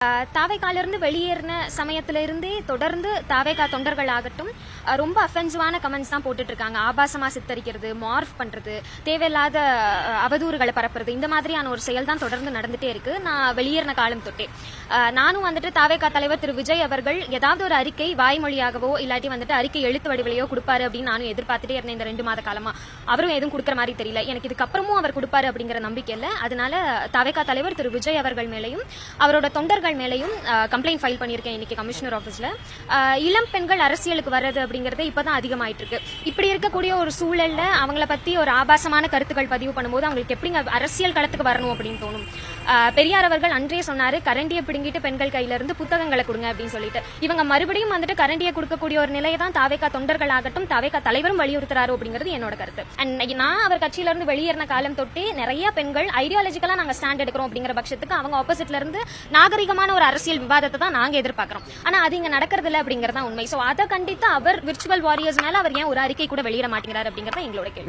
தாவேகாலிருந்து வெளியேறின சமயத்திலிருந்தே தொடர்ந்து தாவேகா தொண்டர்கள் ஆகட்டும் ரொம்ப அஃபென்சிவான கமெண்ட்ஸ் தான் போட்டுட்டு இருக்காங்க. ஆபாசமா சித்தரிக்கிறது, மார்ஃப் பண்றது, தேவையில்லாத அவதூறுகளை பரப்புறது, இந்த மாதிரியான ஒரு செயல் தான் தொடர்ந்து நடந்துட்டே இருக்கு. நான் வெளியேறின காலம் தொட்டே நானும் வந்துட்டு தாவேகா தலைவர் திரு விஜய் அவர்கள் ஏதாவது ஒரு அறிக்கை வாய்மொழியாகவோ இல்லாட்டி வந்துட்டு அறிக்கை எழுத்து வடிவிலையோ கொடுப்பாரு அப்படின்னு நானும் எதிர்பார்த்துட்டே இருந்தேன். இந்த 2 மாத காலமா அவரும் எதுவும் கொடுக்குற மாதிரி தெரியல. எனக்கு இதுக்கப்புறமும் அவர் கொடுப்பாரு அப்படிங்கிற நம்பிக்கை இல்லை. அதனால தாவேகா தலைவர் திரு விஜய் அவர்கள் மேலையும் அவரோட தொண்டர்கள் மேலையும் கம்ப்ளைண்ட் ஃபைல் பண்ணியிருக்கேன் இன்னைக்கு கமிஷனர் ஆஃபீஸ்ல. இளம் பெண்கள் அரசியலுக்கு வர்றது அப்படிங்கறது இப்பதான் அதிகமாயிட்டு இருக்கு. இப்படி இருக்கக்கூடிய ஒரு சூழல்ல அவங்கள பத்தி ஒரு ஆபாசமான கருத்துக்கள் பதிவு பண்ணும்போது அவங்களுக்கு எப்படி அரசியல் களத்துக்கு வரணும் அப்படின்னு தோணும். பெரியார் அவர்கள் அன்றே சொன்னாரு, கரண்டியை பிடுங்கிட்டு பெண்கள் கையில இருந்து புத்தகங்களை கொடுங்க அப்படின்னு சொல்லிட்டு. இவங்க மறுபடியும் வந்துட்டு கரண்டியை கொடுக்கக்கூடிய ஒரு நிலையை தான் தாவேகா தொண்டர்கள் ஆகட்டும் தாவேகா தலைவரும் வலியுறுத்துறாரு அப்படிங்கிறது என்னோட கருத்து. அண்ட் நான் அவர் கட்சியில இருந்து வெளியேறின காலம் தொட்டே நிறைய பெண்கள் ஐடியாலஜிக்கலா நாங்க ஸ்டாண்ட் எடுக்கிறோம் அப்படிங்கிற பட்சத்துக்கு அவங்க ஆப்போசிட்ல இருந்து நாகரிகமான ஒரு அரசியல் விவாதத்தை தான் நாங்க எதிர்பார்க்கிறோம். ஆனா அது இங்க நடக்கிறது இல்லை அப்படிங்கறதா உண்மை. சோ அதை கண்டித்து அவர் விர்ச்சுவல் வாரியர்ஸ் மேல அவர் ஏன் ஒரு அறிக்கை கூட வெளியிட மாட்டேங்கிறார் அப்படிங்கறத எங்களோட கேள்வி.